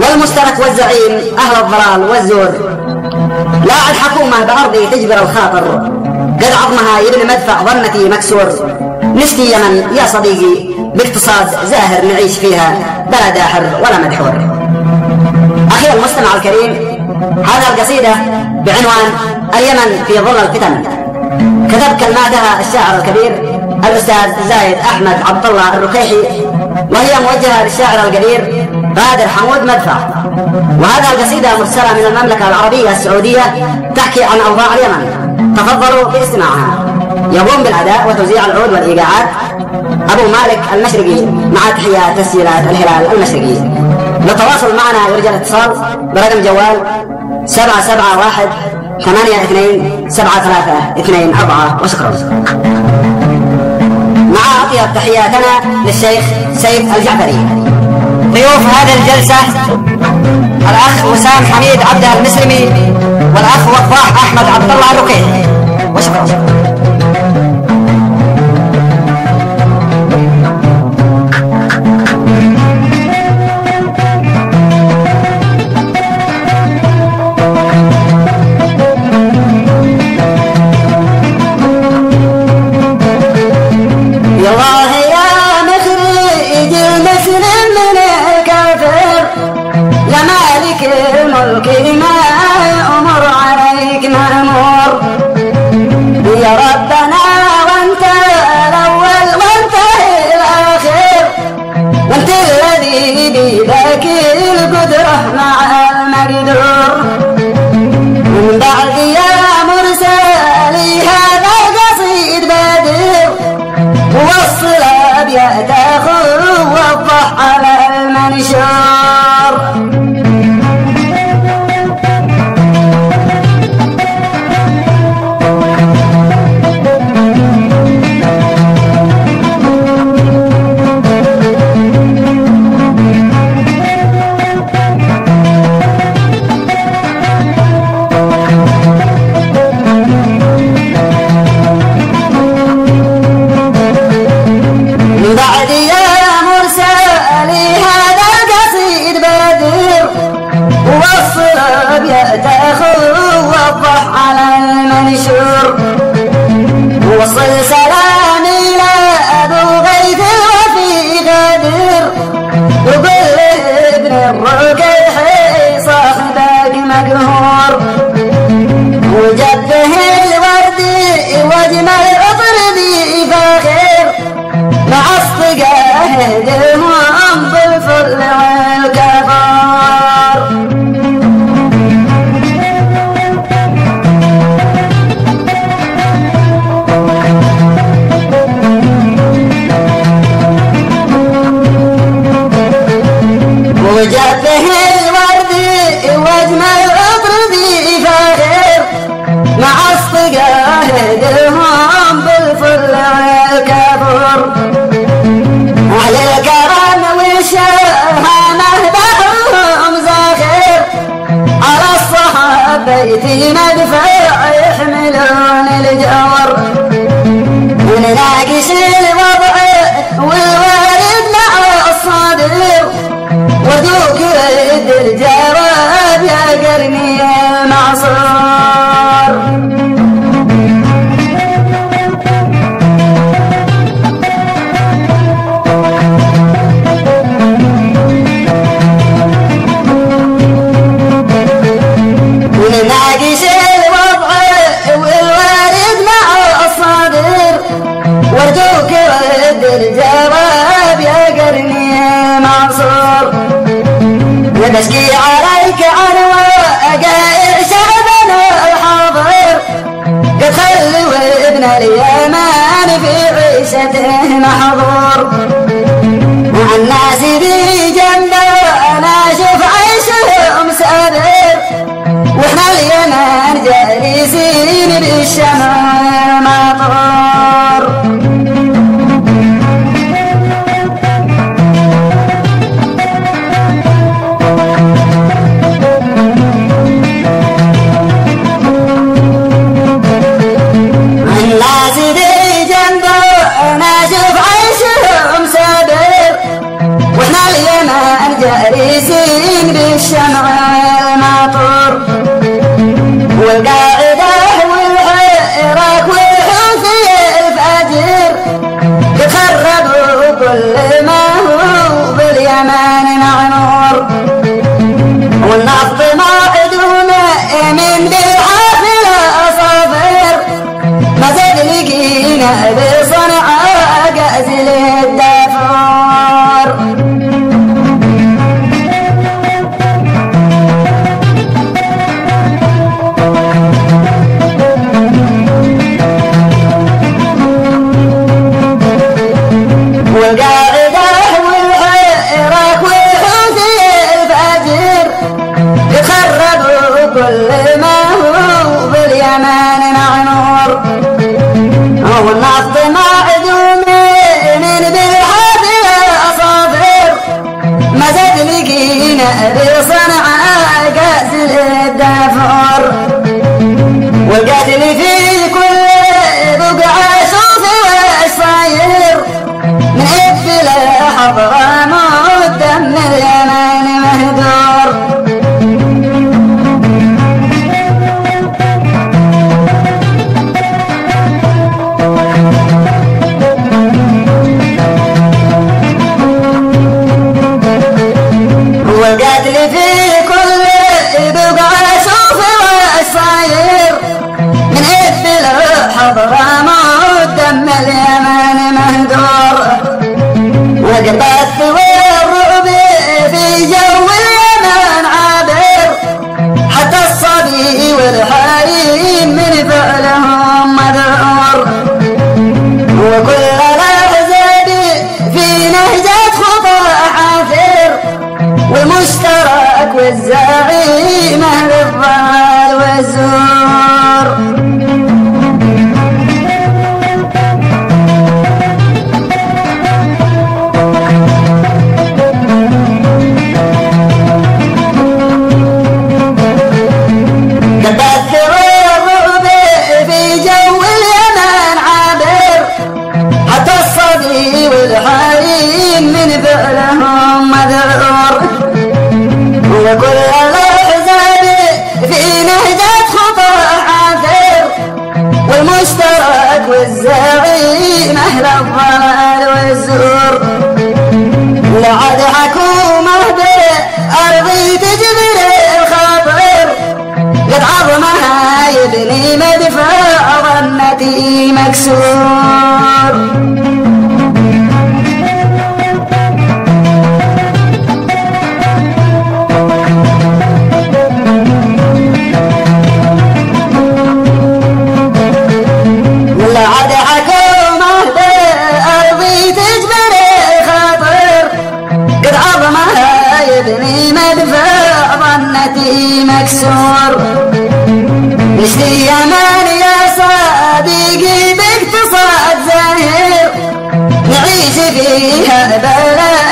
والمشترك والزعيم أهل الضلال والزور. لا الحكومة بأرضي تجبر الخاطر، قد عظمها يبني مدفع ظنتي مكسور. نشتي يمن يا صديقي باقتصاد زاهر نعيش فيها بلا داحر ولا مدحور. أخي المستمع الكريم، هذا القصيدة بعنوان اليمن في ظل الفتن كتب كلماتها الشاعر الكبير الأستاذ زايد أحمد عبد الله الركيحي، وهي موجهة للشاعر القدير غادر حمود مدفع. وهذا القصيدة مرسلة من المملكة العربية السعودية تحكي عن أوضاع اليمن. تفضلوا باستماعها. يقوم بالأداء وتوزيع العود والإيقاعات أبو مالك المشرقي، مع تحيات تسجيلات الهلال المشرقي. للتواصل معنا يرجى الاتصال برقم جوال 771-82-7324. وشكرا. مع أطيب تحياتنا للشيخ سيد الجعفري. ضيوف هذه الجلسة الأخ وسام حميد عبد المسلمي والأخ وضاح أحمد عبد الله الركيحي. وشكرا. يا ربنا وانت الاول وانت الاخر، وانت الذي بيدك القدره مع المقدور. من بعد يا مرسلي هذا قصيد بدر، ووصل ابيات ووضح على المنشور. وصل سلامي إلى أبو غيث وفي غدر، وقل ابن الركيحي صاحبك مقهور. وجده الوردي وجمل عطر ذي فاخر، مع اصطقاههم بالفل والكفار. وجده الوردي واجمل عطر ذي فاخر، مع اصطقاههم بالفل والكفر. اهل الكرم والشهامه بحرهم زاخر، على الصحابة مدفع يحملون الجور. ونناقش الوضع والوارد مع الصدر، وذوق الجواب يا قرني المعصور. ونناقش الوضع والوارد مع الصدر، وذوق الجواب يا قرني المعصور. ونشكي عليك عن وقائع شعبنا الحاضر، قد خلوا ابن اليمن في عيشته محظور. والناس ذي جنبنا شوف عيشهم سادر، واحنا اليمن جالسين بالشمال مطر. الناس ذي جنبنا شوف عيشهم سادر، واحنا فارسين بالشمع المطر والقاعدة والعراق والحوثي الفجر يخربوا كل ما هو باليمن معمور والنفط معدوم من بالحافلة صفر ما زاد لقينا بصنعاء قازل الدفار والقاعدة والعراق والحوثي الفجر يخربوا كل ما هو باليمن معمور والنفط معدوم من بالحافلة صفر ما زاد لقينا بصنعاء قازل الدفار والقاتل في كل بقعة شوف وش صاير من إبلة حضرموت دم اليمن مهدور والقاتل في كل بقعة شوف وش صاير من إبلة حضرموت دم اليمن مهدور وقبت والرعب في جو اليمن عابر حتى الصبي والحريم من فعلهم مذعور وكل الأحزاب في نهجة خطى حافر والمشترك والزعيم أهل الضلال والزور والحريم من فعلهم مذعور وكل الأحزاب في نهجة خطى حافر والمشترك والزعيم أهل الضلال والزور لعد حكومة بأرضي تجبر الخاطر قد عظمها يبني مدفع ظنتي مكسور لعد حكومة بأرضي تجبر الخاطر قد عظمها يبني مدفع ظنتي مكسور نشتي يمن يا صديقي باقتصاد زاهر نعيش فيها بلا